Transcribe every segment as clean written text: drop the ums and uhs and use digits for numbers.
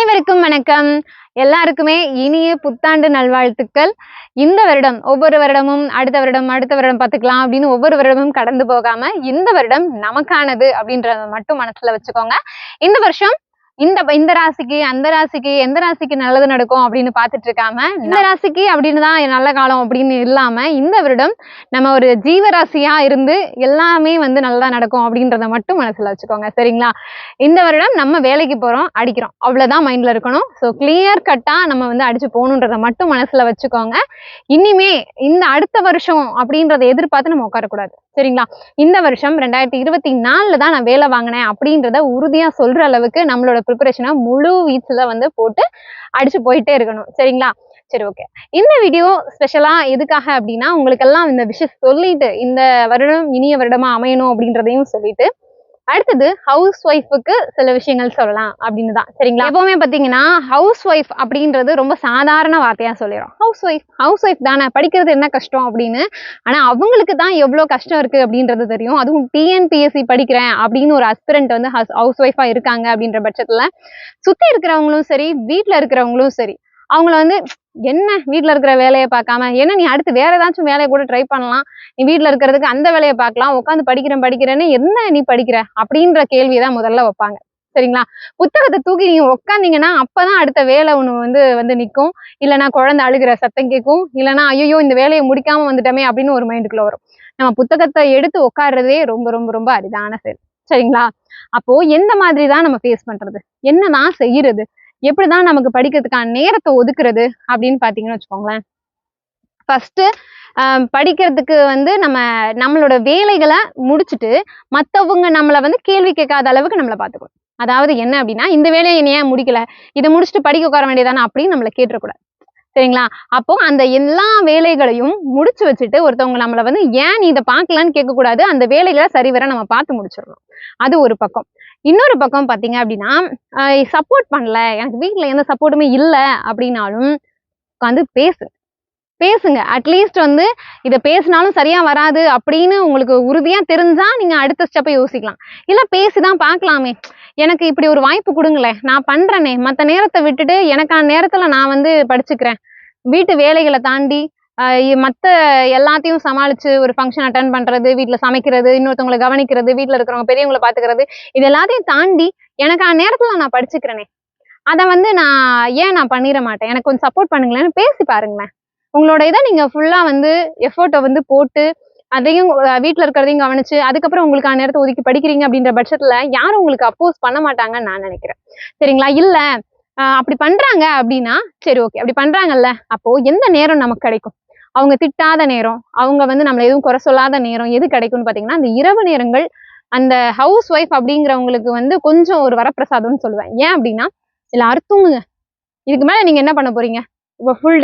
அனைவருக்கும் வணக்கம். எல்லாருக்குமே இனிய புத்தாண்டு நல்வாழ்த்துக்கள். இந்த வருடம் ஒவ்வொரு வருடமும் அடுத்த வருடம் பார்த்துக்கலாம் அப்படின்னு ஒவ்வொரு வருடமும் கடந்து போகாம இந்த வருடம் நமக்கானது அப்படின்றத மட்டும் மனசுல வச்சுக்கோங்க. இந்த வருஷம் இந்த ராசிக்கு அந்த ராசிக்கு எந்த ராசிக்கு நல்லது நடக்கும் அப்படின்னு பார்த்துட்டு இருக்காம இந்த ராசிக்கு அப்படின்னு தான் நல்ல காலம் அப்படின்னு இல்லாம இந்த வருடம் நம்ம ஒரு ஜீவராசியா இருந்து எல்லாமே நல்லா நடக்கும் அப்படின்றத மட்டும் மனசுல வச்சுக்கோங்க. சரிங்களா? இந்த வருடம் நம்ம வேலைக்கு போறோம், அடிக்கிறோம், அவ்வளவுதான் மைண்ட்ல இருக்கணும். ஸோ கிளியர் கட்டா நம்ம அடிச்சு போகணுன்றத மட்டும் மனசுல வச்சுக்கோங்க. இனிமே இந்த அடுத்த வருஷம் அப்படின்றத எதிர்பார்த்து நம்ம உட்காரக்கூடாது. சரிங்களா? இந்த வருஷம் 2024 தான் நான் வேலை வாங்கினேன் அப்படின்றத உறுதியா சொல்ற அளவுக்கு நம்மளோட ப்ரிப்பரேஷனை முழு வீச்சுல போட்டு அடிச்சு போயிட்டே இருக்கணும். சரிங்களா? சரி, ஓகே. இந்த வீடியோ ஸ்பெஷலா எதுக்காக அப்படின்னா உங்களுக்கெல்லாம் இந்த விஷயம் சொல்லிட்டு இந்த வருடம் இனிய வருடமா அமையணும் அப்படின்றதையும் சொல்லிட்டு அடுத்தது ஹவுஸ் ஒய்ஃபுக்கு சில விஷயங்கள் சொல்லலாம் அப்படின்னு தான். சரிங்களா? எப்பவுமே பாத்தீங்கன்னா ஹவுஸ் ஒய்ஃப் அப்படின்றது ரொம்ப சாதாரண வார்த்தையா சொல்லிடும். ஹவுஸ் ஒய்ஃப் தானே, படிக்கிறது என்ன கஷ்டம் அப்படின்னு. ஆனா அவங்களுக்கு தான் எவ்வளவு கஷ்டம் இருக்கு அப்படின்றது தெரியும். அதுவும் டிஎன்பிஎஸ்சி படிக்கிறேன் அப்படின்னு ஒரு அஸ்பிரண்ட் ஹவுஸ் ஒய்ஃபா இருக்காங்க அப்படின்ற பட்சத்துல சுத்தி இருக்கிறவங்களும் சரி வீட்டுல இருக்கிறவங்களும் சரி அவங்கள என்ன வீட்டுல இருக்கிற வேலையை பார்க்காம என்ன நீ அடுத்து வேற ஏதாச்சும் வேலையை கூட ட்ரை பண்ணலாம், நீ வீட்டுல இருக்கிறதுக்கு அந்த வேலையை பார்க்கலாம், உட்காந்து படிக்கிறேன்னு என்ன நீ படிக்கிற அப்படின்ற கேள்வியதான் முதல்ல வைப்பாங்க. சரிங்களா? புத்தகத்தை தூக்கி நீங்க உட்காந்தீங்கன்னா அப்பதான் அடுத்த வேலை ஒண்ணு நிக்கும். இல்லைன்னா குழந்தை அழுகிற சத்தம் கேட்கும். இல்லைன்னா ஐயோ இந்த வேலையை முடிக்காம வந்துட்டோமே அப்படின்னு ஒரு மைண்டுக்குள்ள வரும். நம்ம புத்தகத்தை எடுத்து உட்காடுறதே ரொம்ப ரொம்ப ரொம்ப அரிதான செயல். சரிங்களா? அப்போ எந்த மாதிரிதான் நம்ம ஃபேஸ் பண்றது, என்னதான் செய்யறது, எப்படிதான் நமக்கு படிக்கிறதுக்கான நேரத்தை ஒதுக்குறது அப்படின்னு பாத்தீங்கன்னு வச்சுக்கோங்களேன். ஃபர்ஸ்ட் படிக்கிறதுக்கு நம்மளோட வேலைகளை முடிச்சுட்டு மத்தவங்க நம்மளை கேள்வி கேட்காத அளவுக்கு நம்மளை பார்த்துக்கணும். அதாவது என்ன அப்படின்னா, இந்த வேலையை நீ ஏன் முடிக்கல, இதை முடிச்சுட்டு படிக்க உட்கார வேண்டியதானே அப்படின்னு நம்மளை கேட்டுறக்கூடாது. சரிங்களா? அப்போ அந்த எல்லா வேலைகளையும் முடிச்சு வச்சுட்டு ஒருத்தவங்க நம்மளை ஏன் நீ இதை பார்க்கலான்னு கேட்கக்கூடாது. அந்த வேலைகளை சரிவர நம்ம பார்த்து முடிச்சிடணும். அது ஒரு பக்கம். இன்னொரு பக்கம் பாத்தீங்க அப்படின்னா சப்போர்ட் பண்ணல, எனக்கு வீட்டுல எந்த சப்போர்ட்டுமே இல்லை அப்படின்னாலும் உட்காந்து பேசுங்க. அட்லீஸ்ட் இதை பேசினாலும் சரியா வராது அப்படின்னு உங்களுக்கு உறுதியா தெரிஞ்சா நீங்க அடுத்த ஸ்டெப்பை யோசிக்கலாம். இல்ல பேசிதான் பார்க்கலாமே, எனக்கு இப்படி ஒரு வாய்ப்பு கொடுங்களேன், நான் பண்றேனே, மற்ற நேரத்தை விட்டுட்டு எனக்கான நேரத்துல நான் படிச்சுக்கிறேன், வீட்டு வேலைகளை தாண்டி மற்ற எல்லாத்தையும் சமாளிச்சு ஒரு ஃபங்க்ஷன் அட்டன் பண்றது, வீட்டுல சமைக்கிறது, இன்னொருத்தவங்களை கவனிக்கிறது, வீட்டுல இருக்கிறவங்க பெரியவங்களை பாத்துக்கிறது, இது எல்லாத்தையும் தாண்டி எனக்கான நேரத்துல நான் படிச்சுக்கிறேனே, அதை நான் பண்ணிட மாட்டேன், எனக்கு கொஞ்சம் சப்போர்ட் பண்ணுங்களேன்னு பேசி பாருங்களேன். உங்களோட இதை நீங்க ஃபுல்லா எஃபோர்ட்டை போட்டு அதையும் வீட்டுல இருக்கிறதையும் கவனிச்சு அதுக்கப்புறம் உங்களுக்கான நேரத்தை ஒதுக்கி படிக்கிறீங்க அப்படின்ற பட்சத்துல யாரும் உங்களுக்கு அப்போஸ் பண்ண மாட்டாங்கன்னு நான் நினைக்கிறேன். சரிங்களா? இல்ல அப்படி பண்றாங்க அப்படின்னா சரி, ஓகே, அப்படி பண்றாங்கல்ல, அப்போ எந்த நேரம் நமக்கு கிடைக்கும், அவங்க திட்டாத நேரம், அவங்க நம்மள எதுவும் குறை சொல்லாத நேரம் எது கிடைக்கும்னு பாத்தீங்கன்னா அந்த இரவு நேரங்கள். அந்த ஹவுஸ் ஒய்ஃப் அப்படிங்கிறவங்களுக்கு கொஞ்சம் ஒரு வரப்பிரசாதம்னு சொல்லுவேன். ஏன் அப்படின்னா எல்லாரும் தூங்குங்க. இதுக்கு மேல நீங்க என்ன பண்ண போறீங்க? இப்போ ஃபுல்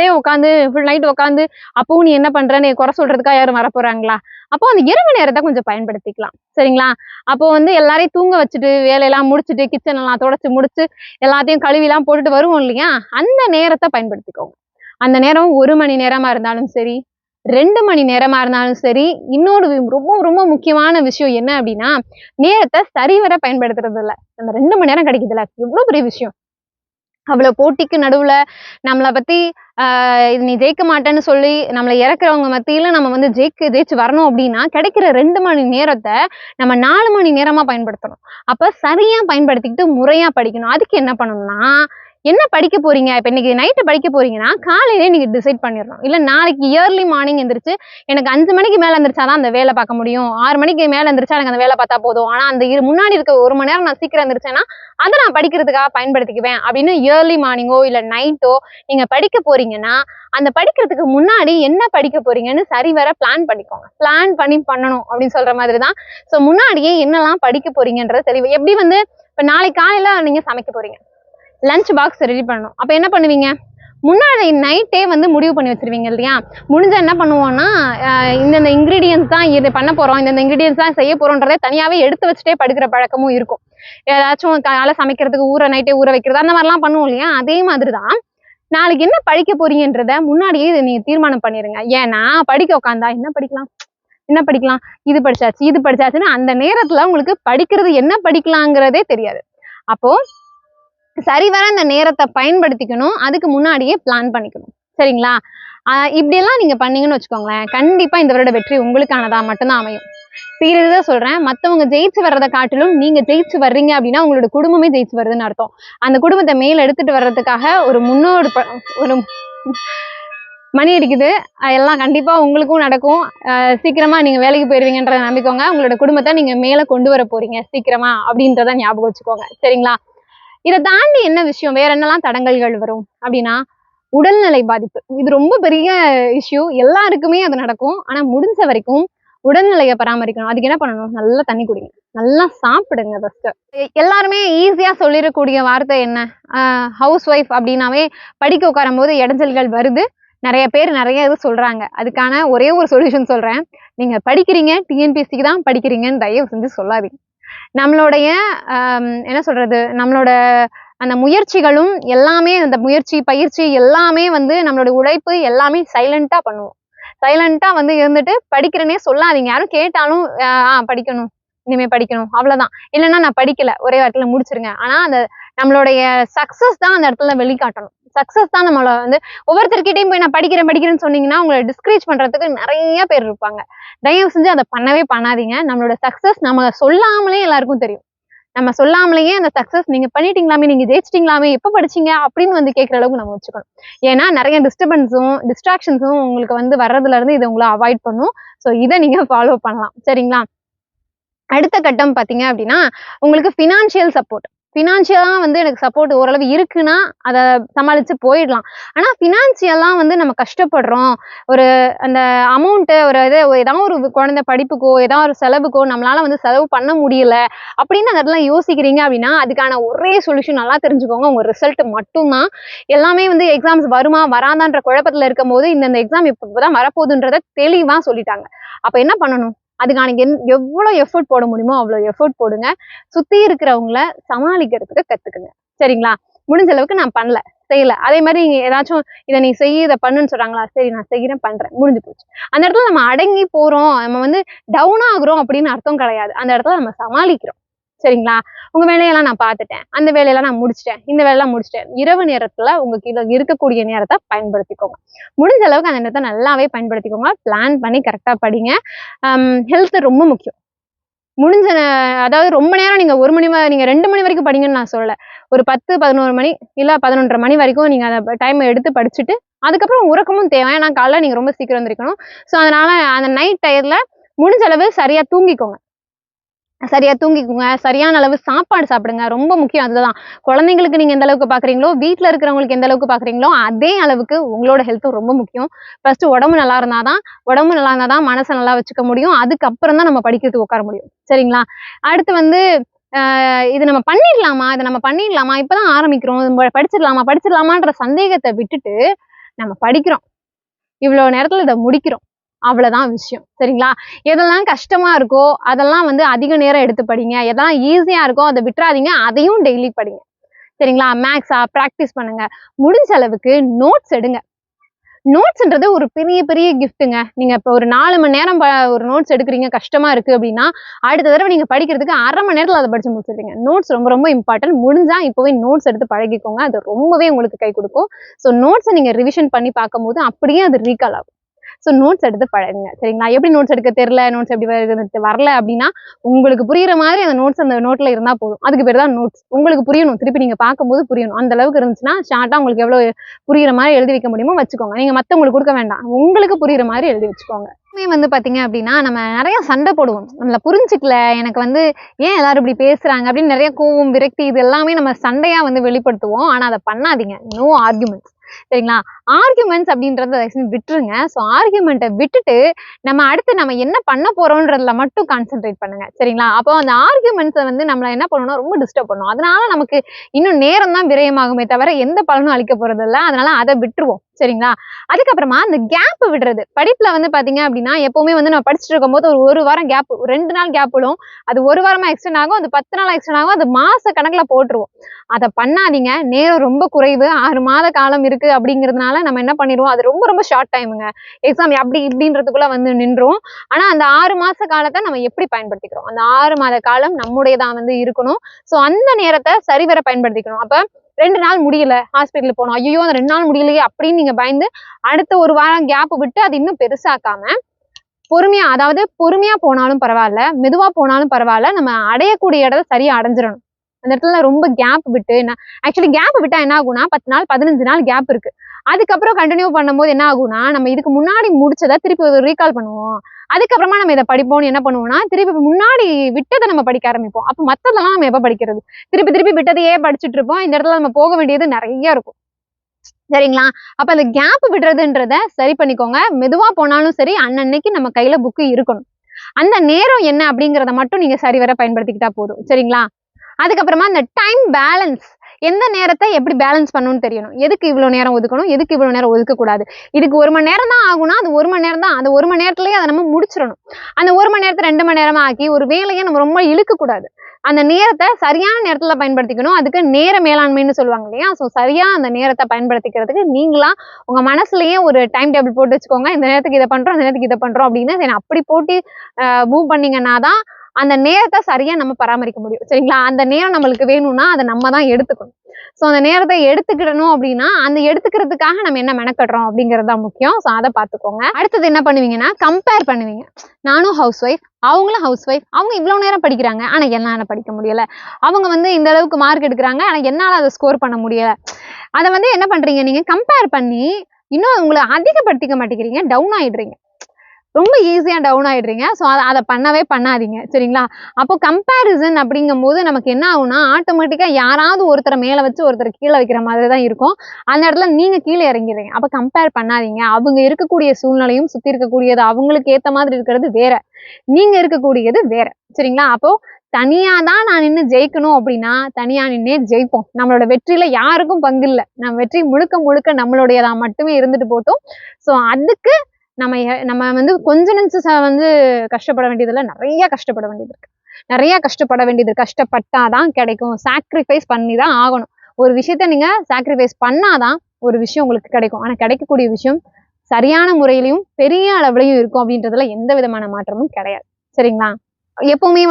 நைட் உட்காந்து அப்பவும் நீ என்ன பண்றன்னு குறை சொல்றதுக்காக யாரும் வரப்போறாங்களா? அப்போ அந்த இரவு நேரத்தை கொஞ்சம் பயன்படுத்திக்கலாம். சரிங்களா? அப்போ எல்லாரையும் தூங்க வச்சுட்டு வேலையெல்லாம் முடிச்சுட்டு கிச்சன் எல்லாம் தொடச்சு முடிச்சு எல்லாத்தையும் கழுவிலாம் போட்டுட்டு வருவோம் இல்லையா, அந்த நேரத்தை பயன்படுத்திக்கோங்க. அந்த நேரம் 1 மணி நேரமா இருந்தாலும் சரி, 2 மணி நேரமா இருந்தாலும் சரி. இன்னொரு ரொம்ப ரொம்ப முக்கியமான விஷயம் என்ன அப்படின்னா, நேரத்தை சரிவர பயன்படுத்துறது இல்லை. அந்த 2 மணி நேரம் கிடைக்குதுல்ல, எவ்வளவு பெரிய விஷயம். அவ்வளவு போட்டிக்கு நடுவுல நம்மளை பத்தி நீ ஜெயிக்க மாட்டேன்னு சொல்லி நம்மளை இறக்குறவங்க மத்தியில நம்ம ஜெயிச்சு வரணும் அப்படின்னா கிடைக்கிற 2 மணி நேரத்தை நம்ம 4 மணி நேரமா பயன்படுத்தணும். அப்ப சரியா பயன்படுத்திக்கிட்டு முறையா படிக்கணும். அதுக்கு என்ன பண்ணணும்னா, என்ன படிக்க போறீங்க, இப்ப இன்னைக்கு நைட்டு படிக்க போறீங்கன்னா காலையிலே நீங்க டிசைட் பண்ணிடணும். இல்ல நாளைக்கு இயர்லி மார்னிங் எந்திரிச்சு எனக்கு 5 மணிக்கு மேல எந்திரிச்சாதான் அந்த வேலை பார்க்க முடியும், 6 மணிக்கு மேல எந்திரிச்சா எனக்கு அந்த வேலை பார்த்தா போதும், ஆனா அந்த முன்னாடி இருக்க 1 மணி நேரம் நான் சீக்கிரம் எந்திரிச்சேன்னா அதை நான் படிக்கிறதுக்காக பயன்படுத்திக்குவேன் அப்படின்னு இயர்லி மார்னிங்கோ இல்ல நைட்டோ நீங்க படிக்க போறீங்கன்னா அந்த படிக்கிறதுக்கு முன்னாடி என்ன படிக்க போறீங்கன்னு சரிவர பிளான் பண்ணிக்கோங்க. பிளான் பண்ணணும் அப்படின்னு சொல்ற மாதிரிதான். சோ முன்னாடியே என்னெல்லாம் படிக்க போறீங்கன்றது தெளிவு. எப்படி இப்ப நாளைக்கு காலையில நீங்க சமைக்க போறீங்க, லஞ்ச் பாக்ஸ் ரெடி பண்ணணும். அப்ப என்ன பண்ணுவீங்க, முன்னாடி நைட்டே முடிவு பண்ணி வச்சிருவீங்க இல்லையா? முடிஞ்ச என்ன பண்ணுவோம்னா இந்தந்த இன்கிரீடியன்ஸ் தான் இது பண்ண போறோம், இந்தந்த இன்கிரீடியன்ஸ் தான் செய்ய போறோன்றதே தனியாவே எடுத்து வச்சுட்டே படுக்கிற பழக்கமும் இருக்கும். ஏதாச்சும் காலை சமைக்கிறதுக்கு நைட்டே ஊற வைக்கிறது அந்த மாதிரிலாம் பண்ணுவோம் இல்லையா? அதே மாதிரிதான் நாளைக்கு என்ன படிக்க போறீங்கன்றத முன்னாடியே நீங்க தீர்மானம் பண்ணிருங்க. ஏன்னா படிக்க உட்காந்தா என்ன படிக்கலாம், இது படிச்சாச்சுன்னு அந்த நேரத்துல உங்களுக்கு படிக்கிறது என்ன படிக்கலாங்கிறதே தெரியாது. அப்போ சரிவர அந்த நேரத்தை பயன்படுத்திக்கணும். அதுக்கு முன்னாடியே பிளான் பண்ணிக்கணும். சரிங்களா? இப்படியெல்லாம் நீங்க பண்ணீங்கன்னு வச்சுக்கோங்களேன், கண்டிப்பா இந்த வருட வெற்றி உங்களுக்கானதா மட்டும்தான் அமையும். சீரியஸா சொல்றேன். மத்தவங்க ஜெயிச்சு வர்றத காட்டிலும் நீங்க ஜெயிச்சு வர்றீங்க அப்படின்னா உங்களோட குடும்பமே ஜெயிச்சு வருதுன்னு அர்த்தம். அந்த குடும்பத்தை மேல எடுத்துட்டு வர்றதுக்காக ஒரு ஒரு மணி அடிக்குது. எல்லாம் கண்டிப்பா உங்களுக்கும் நடக்கும். சீக்கிரமா நீங்க வேலைக்கு போயிருவீங்கன்றத நம்பிக்கோங்க. உங்களோட குடும்பத்தை நீங்க மேல கொண்டு வர போறீங்க சீக்கிரமா அப்படின்றத ஞாபகம் வச்சுக்கோங்க. சரிங்களா? இதை தாண்டி என்ன விஷயம், வேற என்னெல்லாம் தடங்கல்கள் வரும் அப்படின்னா, உடல்நிலை பாதிப்பு. இது ரொம்ப பெரிய இஷ்யூ. எல்லாருக்குமே அது நடக்கும். ஆனா முடிஞ்ச வரைக்கும் உடல்நிலையை பராமரிக்கணும். அதுக்கு என்ன பண்ணணும்? நல்லா தண்ணி குடிங்க, நல்லா சாப்பிடுங்க. ஃபர்ஸ்ட் எல்லாருமே ஈஸியா சொல்லிடக்கூடிய வார்த்தை என்ன? ஹவுஸ் ஒய்ஃப் அப்படின்னாவே படிக்க உட்காரும் போது இடைஞ்சல்கள் வருது. நிறைய பேர் நிறைய இது சொல்றாங்க. அதுக்கான ஒரே ஒரு சொல்யூஷன் சொல்றேன். நீங்க படிக்கிறீங்க, டிஎன்பிஎஸ்சிக்கு தான் படிக்கிறீங்கன்னு தயவு செஞ்சு சொல்லாதீங்க. நம்மளுடைய என்ன சொல்றது, நம்மளோட அந்த முயற்சிகளும் எல்லாமே, அந்த முயற்சி பயிற்சி எல்லாமே வந்து நம்மளோட உழைப்பு எல்லாமே சைலண்டா பண்ணுவோம். சைலண்டா வந்து இருந்துட்டு படிக்கிறேனே சொல்லாதீங்க. யாரும் கேட்டாலும் படிக்கணும், இனிமே படிக்கணும், அவ்வளவுதான். இல்லைன்னா நான் படிக்கல, ஒரே இடத்துல முடிச்சிருங்க. ஆனா அந்த நம்மளுடைய சக்சஸ் தான் அந்த இடத்துல வெளிக்காட்டணும். சக்சஸ் தான் நம்மள வந்து ஒவ்வொருத்தர்கிட்டையும் போய் நான் படிக்கிறேன்னு சொன்னீங்கன்னா உங்களை டிஸ்கரேஜ் பண்றதுக்கு நிறைய பேர் இருப்பாங்க. தயவு செஞ்சு அதை பண்ணவே பண்ணாதீங்க. நம்மளோட சக்சஸ் நம்ம சொல்லாமலே எல்லாருக்கும் தெரியும். நம்ம சொல்லாமலேயே அந்த சக்சஸ் நீங்க பண்ணிட்டீங்களாமே, நீங்க ஜெயிச்சிட்டீங்களாமே, எப்ப படிச்சீங்க அப்படின்னு வந்து கேட்கிற அளவுக்கு நம்ம வச்சுக்கணும். ஏன்னா நிறைய டிஸ்ட்ராக்ஷன்ஸும் உங்களுக்கு வந்து வர்றதுல இருந்து இதை உங்களை அவாய்ட் பண்ணும். ஸோ இதை நீங்க ஃபாலோ பண்ணலாம். சரிங்களா? அடுத்த கட்டம் பாத்தீங்க அப்படின்னா, உங்களுக்கு ஃபினான்ஷியல் சப்போர்ட். ஃபினான்ஷியலா வந்து எனக்கு சப்போர்ட் ஓரளவு இருக்குன்னா அதை சமாளிச்சு போயிடலாம். ஆனா ஃபினான்ஷியலா வந்து நம்ம கஷ்டப்படுறோம், ஒரு அந்த அமௌண்ட்டு ஏதாவது ஒரு குழந்தை படிப்புக்கோ ஏதாவது ஒரு செலவுக்கோ நம்மளால வந்து செலவு பண்ண முடியல அப்படின்னு அந்த இடத்துல யோசிக்கிறீங்க அப்படின்னா, அதுக்கான ஒரே சொல்யூஷன் நல்லா தெரிஞ்சுக்கோங்க, உங்க ரிசல்ட் மட்டும்தான். எல்லாமே வந்து எக்ஸாம்ஸ் வருமா வராதான்ற குழப்பத்துல இருக்கும் போது இந்த எக்ஸாம் இப்பதான் வரப்போகுதுன்றத தெளிவா சொல்லிட்டாங்க. அப்ப என்ன பண்ணணும்? அதுக்கான எவ்வளவு எஃபோர்ட் போட முடியுமோ அவ்வளவு எஃபோர்ட் போடுங்க. சுத்தி இருக்கிறவங்கள சமாளிக்கிறதுக்கு கத்துக்குங்க. சரிங்களா? முடிஞ்ச அளவுக்கு நான் பண்ணல, செய்யல, அதே மாதிரி ஏதாச்சும் இதை நீ செய்ய, இதை பண்ணுன்னு சொல்றாங்களா, சரி நான் செய்யறேன், பண்றேன், முடிஞ்சு போச்சு. அந்த இடத்துல நம்ம அடங்கி போறோம், நம்ம வந்து டவுன் ஆகுறோம் அப்படின்னு அர்த்தம் கிடையாது. அந்த இடத்துல நம்ம சமாளிக்கிறோம். சரிங்களா? உங்க வேலையெல்லாம் நான் பார்த்துட்டேன், அந்த வேலையெல்லாம் நான் முடிச்சிட்டேன், இந்த வேலையெல்லாம் முடிச்சிட்டேன். இரவு நேரத்துல உங்க கீழே இருக்கக்கூடிய நேரத்தை பயன்படுத்திக்கோங்க. முடிஞ்ச அளவுக்கு அந்த நேரத்தை நல்லாவே பயன்படுத்திக்கோங்க. பிளான் பண்ணி கரெக்டா படிங்க. ஹெல்த் ரொம்ப முக்கியம். அதாவது ரொம்ப நேரம் நீங்க 1 மணி நீங்க 2 மணி வரைக்கும் படிங்கன்னு நான் சொல்லல. ஒரு 10, 11 மணி இல்ல 11:30 மணி வரைக்கும் நீங்க அந்த டைம் எடுத்து படிச்சுட்டு அதுக்கப்புறம் உறக்கமும் தேவை. ஏன்னா காலைல நீங்க ரொம்ப சீக்கிரம் எந்திரிக்கணும். ஸோ அதனால அந்த நைட் டயர்ல முடிஞ்ச அளவு சரியா தூங்கிக்கோங்க. சரியான அளவு சாப்பாடு சாப்பிடுங்க. ரொம்ப முக்கியம் அதுதான். குழந்தைங்களுக்கு நீங்க எந்த அளவுக்கு பாக்குறீங்களோ, வீட்டுல இருக்கிறவங்களுக்கு எந்த அளவுக்கு பாக்குறீங்களோ அதே அளவுக்கு உங்களோட ஹெல்த்தும் ரொம்ப முக்கியம். ஃபர்ஸ்ட் உடம்பு நல்லா இருந்தாதான் மனசை நல்லா வச்சுக்க முடியும். அதுக்கப்புறம் தான் நம்ம படிக்கிறதுக்கு உட்கார முடியும். சரிங்களா? அடுத்து வந்து இது நம்ம பண்ணிடலாமா, இப்பதான் ஆரம்பிக்கிறோம், படிச்சிடலாமான்ற சந்தேகத்தை விட்டுட்டு நம்ம படிக்கிறோம், இவ்வளவு நேரத்துல இதை முடிக்கிறோம், அவ்வளவுதான் விஷயம். சரிங்களா? எதெல்லாம் கஷ்டமா இருக்கோ அதெல்லாம் வந்து அதிக நேரம் எடுத்து படிங்க. எதெல்லாம் ஈஸியா இருக்கோ அதை விட்டுறாதீங்க, அதையும் டெய்லி படிங்க. சரிங்களா? மேக்ஸா பிராக்டிஸ் பண்ணுங்க. முடிஞ்ச அளவுக்கு நோட்ஸ் எடுங்க. நோட்ஸ்ன்றது ஒரு பெரிய பெரிய கிஃப்ட்டுங்க. நீங்க இப்போ ஒரு 4 மணி நேரம் ஒரு நோட்ஸ் எடுக்கிறீங்க, கஷ்டமா இருக்கு அப்படின்னா அடுத்த தடவை நீங்க படிக்கிறதுக்கு 1/2 மணி நேரத்துல அதை படிச்சு முடிச்சிருவீங்க. நோட்ஸ் ரொம்ப ரொம்ப இம்பார்ட்டன்ட். முடிஞ்சா இப்பவே நோட்ஸ் எடுத்து பழகிக்கோங்க. அது ரொம்பவே உங்களுக்கு கை கொடுக்கும். ஸோ நோட்ஸை நீங்க ரிவிஷன் பண்ணி பார்க்கும்போது அப்படியே அது ரீகால் ஆகும். ஸோ நோட்ஸ் எடுத்து பழகுங்க. சரிங்களா? எப்படி நோட்ஸ் எடுக்க தெரியல, நோட்ஸ் எப்படி வரல அப்படின்னா உங்களுக்கு புரியுற மாதிரி அந்த நோட்ல இருந்தா போதும். அதுக்கு பேர் தான் நோட்ஸ். உங்களுக்கு புரியணும், திருப்பி நீங்க பார்க்கும்போது புரியணும். அந்த அளவுக்கு இருந்துச்சுன்னா ஷார்ட்டா உங்களுக்கு எவ்வளவு புரியுற மாதிரி எழுதி வைக்க முடியுமோ வச்சுக்கோங்க. நீங்க மத்தவங்களுக்கு கொடுக்க வேண்டாம், உங்களுக்கு புரியுற மாதிரி எழுதி வச்சுக்கோங்க. வந்து பாத்தீங்க அப்படின்னா நம்ம நிறைய சண்டை போடுவோம். நம்மள புரிஞ்சுக்கல, எனக்கு வந்து ஏன் எல்லாரும் இப்படி பேசுறாங்க அப்படின்னு நிறைய கோவம், விரக்தி இது எல்லாமே நம்ம சண்டையா வந்து வெளிப்படுத்துவோம். ஆனா அதை பண்ணாதீங்க. No arguments. சரிங்களா? ஆர்குமெண்ட்ஸ் அப்படின்றத விட்டுருங்க. ஸோ ஆர்குமெண்ட்டை விட்டுட்டு நம்ம அடுத்து நம்ம என்ன பண்ண போறோம்ன்றதுல மட்டும் கான்சென்ட்ரேட் பண்ணுங்க. சரிங்களா? அப்போ அந்த ஆர்குமெண்ட்ஸை வந்து நம்மள என்ன பண்ணணும், ரொம்ப டிஸ்டர்ப் பண்ணும். அதனால நமக்கு இன்னும் நேரம் தான் விரயமாகுமே தவிர எந்த பலனும் அளிக்க போறது இல்லை. அதனால அதை விட்டுருவோம். சரிங்களா? அதுக்கப்புறமா அந்த கேப் விடுறது. படிப்புல வந்து பாத்தீங்க அப்படின்னா எப்பவுமே வந்து நம்ம படிச்சுட்டு இருக்கும் போது ஒரு வாரம் கேப், 2 நாள் கேப் விடும். அது 1 வாரமா எக்ஸ்டெண்ட் ஆகும், அது 10 நாளா எக்ஸ்டெண்ட் ஆகும், அது மாச கணக்குல போட்டுருவோம். அதை பண்ணாதீங்க. நேரம் ரொம்ப குறைவு, 6 மாத காலம் இருக்கு அப்படிங்கிறதுனால நம்ம என்ன பண்ணிடுவோம், அது ரொம்ப ரொம்ப ஷார்ட் டைமுங்க. எக்ஸாம் அப்படி இப்படின்றதுக்குள்ள வந்து நின்றோம். ஆனா அந்த 6 மாச காலத்தை நம்ம எப்படி பயன்படுத்திக்கிறோம், அந்த 6 மாத காலம் நம்முடையதான் வந்து இருக்கணும். ஸோ அந்த நேரத்தை சரிவர பயன்படுத்திக்கணும். அப்ப 2 நாள் முடியல ஹாஸ்பிட்டல் போனோம், ஐயோ அந்த 2 நாள் முடியலையே அப்படின்னு நீங்க பயந்து அடுத்த ஒரு வாரம் கேப் விட்டு அது இன்னும் பெருசாக்காம பொறுமையா, அதாவது பொறுமையா போனாலும் பரவாயில்ல, மெதுவா போனாலும் பரவாயில்ல, நம்ம அடையக்கூடிய இடத்த சரியா அடைஞ்சிடணும். அந்த இடத்துல ரொம்ப கேப் விட்டு ஆக்சுவலி கேப் விட்டா என்ன ஆகும்னா 10 நாள் 15 நாள் கேப் இருக்கு. அதுக்கப்புறம் கண்டினியூ பண்ணும்போது என்ன ஆகும்னா நம்ம இதுக்கு முன்னாடி முடிச்சதை திருப்பி ரீகால் பண்ணுவோம். அதுக்கப்புறமா நம்ம இதை படிப்போம்னு என்ன பண்ணுவோம்னா திருப்பி முன்னாடி விட்டதை நம்ம படிக்க ஆரம்பிப்போம். அப்ப மத்ததெல்லாம் நம்ம எப்ப படிக்கிறது? திருப்பி திருப்பி விட்டதையே படிச்சுட்டு இருப்போம். இந்த இடத்துல நம்ம போக வேண்டியது நிறைய இருக்கும். சரிங்களா? அப்ப அந்த கேப் விடுறதுன்றத சரி பண்ணிக்கோங்க. மெதுவா போனாலும் சரி, அன்னன்னைக்கு நம்ம கையில புக்கு இருக்கணும். அந்த நேரம் என்ன அப்படிங்கிறத மட்டும் நீங்க சரிவர பயன்படுத்திக்கிட்டா போதும். சரிங்களா? அதுக்கப்புறமா இந்த டைம் பேலன்ஸ், எந்த நேரத்தை எப்படி பேலன்ஸ் பண்ணணும்னு தெரியணும். எதுக்கு இவ்வளவு நேரம் ஒதுக்கணும், எதுக்கு இவ்வளவு நேரம் ஒதுக்கக்கூடாது. இதுக்கு 1 மணி நேரம் தான் ஆகும்னா அது 1 மணி நேரம் தான். அந்த 1 மணி நேரத்திலேயே அதை நம்ம முடிச்சிடணும். அந்த 1 மணி நேரத்தை 2 மணி நேரமா ஆக்கி ஒரு வேலையை நம்ம ரொம்ப இழுக்கக்கூடாது. அந்த நேரத்தை சரியான நேரத்துல பயன்படுத்திக்கணும். அதுக்கு நேர மேலாண்மைன்னு சொல்லுவாங்க இல்லையா? ஸோ சரியா அந்த நேரத்தை பயன்படுத்திக்கிறதுக்கு நீங்களா உங்க மனசுலயே ஒரு டைம் டேபிள் போட்டு வச்சுக்கோங்க. இந்த நேரத்துக்கு இதை பண்றோம், இந்த நேரத்துக்கு இதை பண்றோம் அப்படின்னு அப்படி போட்டு மூவ் பண்ணீங்கன்னா தான் அந்த நேரத்தை சரியா நம்ம பராமரிக்க முடியும். சரிங்களா? அந்த நேரம் நம்மளுக்கு வேணும்னா அதை நம்ம தான் எடுத்துக்கணும். ஸோ அந்த நேரத்தை எடுத்துக்கிடணும் அப்படின்னா அந்த எடுத்துக்கிறதுக்காக நம்ம என்ன மெனக்கட்டுறோம் அப்படிங்கிறது தான் முக்கியம். ஸோ அதை பார்த்துக்கோங்க. அடுத்தது என்ன பண்ணுவீங்கன்னா கம்பேர் பண்ணுவீங்க. நானும் ஹவுஸ் ஒய்ஃப், அவங்களும் ஹவுஸ் ஒய்ஃப், அவங்க இவ்வளவு நேரம் படிக்கிறாங்க ஆனா என்னால படிக்க முடியல, அவங்க இந்த அளவுக்கு மார்க் எடுக்கிறாங்க ஆனா என்னால அதை ஸ்கோர் பண்ண முடியல. அதை என்ன பண்றீங்க, நீங்க கம்பேர் பண்ணி இன்னும் உங்களை அதிகப்படுத்திக்க மாட்டேங்கிறீங்க, டவுன் ஆயிடுறீங்க. ரொம்ப ஈஸியா டவுன் ஆயிடுறீங்க. ஸோ அதை பண்ணவே பண்ணாதீங்க. சரிங்களா? அப்போ கம்பேரிசன் அப்படிங்கும் போது நமக்கு என்ன ஆகும்னா ஆட்டோமேட்டிக்கா யாராவது ஒருத்தரை மேல வச்சு ஒருத்தரை கீழே வைக்கிற மாதிரி தான் இருக்கும். அந்த இடத்துல நீங்க கீழே இறங்கிடுறீங்க. அப்ப கம்பேர் பண்ணாதீங்க. அவங்க இருக்கக்கூடிய சூழ்நிலையும் சுத்தி இருக்கக்கூடியது அவங்களுக்கு ஏத்த மாதிரி இருக்கிறது வேற, நீங்க இருக்கக்கூடியது வேற. சரிங்களா? அப்போ தனியா தான் நான் நின்று ஜெயிக்கணும் அப்படின்னா தனியா நின்னே ஜெயிப்போம். நம்மளோட வெற்றியில யாருக்கும் பங்கு இல்லை. நம்ம வெற்றி முழுக்க முழுக்க நம்மளுடையதா மட்டுமே இருந்துட்டு போட்டோம். ஸோ அதுக்கு நம்ம கொஞ்ச நிமிஷம் கஷ்டப்பட வேண்டியதில்லை, நிறைய கஷ்டப்பட வேண்டியது இருக்கு. நிறைய கஷ்டப்பட வேண்டியது, கஷ்டப்பட்டாதான் கிடைக்கும். சாக்ரிஃபைஸ் பண்ணி தான் ஆகணும். ஒரு விஷயத்த நீங்க சாக்ரிஃபைஸ் பண்ணாதான் ஒரு விஷயம் உங்களுக்கு கிடைக்கும். ஆனா கிடைக்கக்கூடிய விஷயம் சரியான முறையிலையும் பெரிய அளவுலையும் இருக்கும் அப்படின்றதுல எந்த விதமான மாற்றமும் கிடையாது. சரிங்களா? எப்பவுமே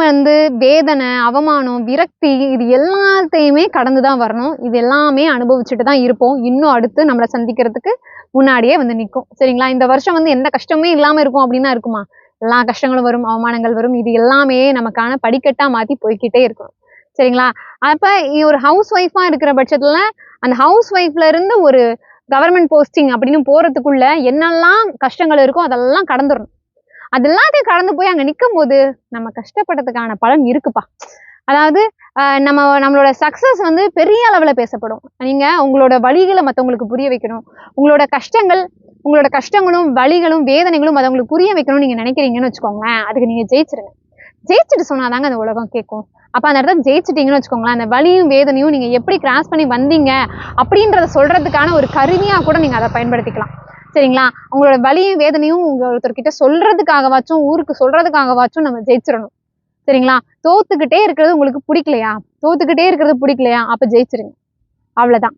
வேதனை, அவமானம், விரக்தி இது எல்லாத்தையுமே கடந்துதான் வரணும். இது எல்லாமே அனுபவிச்சுட்டு தான் இருப்போம். இன்னும் அடுத்து நம்மளை சந்திக்கிறதுக்கு முன்னாடியே நிற்கும். சரிங்களா? இந்த வருஷம் எந்த கஷ்டமே இல்லாம இருக்கும் அப்படின்னா இருக்குமா? எல்லா கஷ்டங்களும் வரும், அவமானங்கள் வரும். இது எல்லாமே நமக்கான படிக்கட்டா மாத்தி போய்கிட்டே இருக்கணும். சரிங்களா? அப்ப ஒரு ஹவுஸ் ஒய்ஃபா இருக்கிற பட்சத்துல அந்த ஹவுஸ் ஒய்ஃப்ல இருந்து ஒரு கவர்மெண்ட் போஸ்டிங் அப்படின்னு போறதுக்குள்ள என்னெல்லாம் கஷ்டங்கள் இருக்கோ அதெல்லாம் கடந்துடணும். அது எல்லாத்தையும் கடந்து போய் அங்க நிற்கும் போது நம்ம கஷ்டப்பட்டதுக்கான பலன் இருக்குப்பா. அதாவது நம்மளோட சக்சஸ் பெரிய அளவுல பேசப்படும். நீங்க உங்களோட வழிகளை மற்றவங்களுக்கு புரிய வைக்கணும். உங்களோட கஷ்டங்களும் வலிகளும் வேதனைகளும் மற்றவங்களுக்கு புரிய வைக்கணும்னு நீங்க நினைக்கிறீங்கன்னு வச்சுக்கோங்களேன். அதுக்கு நீங்க ஜெயிச்சிருங்க. ஜெயிச்சுட்டு சொன்னாதாங்க அந்த உலகம் கேட்கும். அப்ப அந்த இடத்துல ஜெயிச்சிட்டீங்கன்னு வச்சுக்கோங்களேன், அந்த வலியும் வேதனையும் நீங்க எப்படி கிராஸ் பண்ணி வந்தீங்க அப்படின்றத சொல்றதுக்கான ஒரு கருவியா கூட நீங்க அதை பயன்படுத்திக்கலாம். சரிங்களா? உங்களோட வலியும் வேதனையும் ஒருத்தர்கிட்ட சொல்றதுக்காகவாச்சும் ஊருக்கு சொல்றதுக்காகவாச்சும் நம்ம ஜெயிச்சிடணும். சரிங்களா? தோத்துக்கிட்டே இருக்கிறது உங்களுக்கு பிடிக்கலையா? அப்ப ஜெயிச்சிருங்க. அவ்வளவுதான்.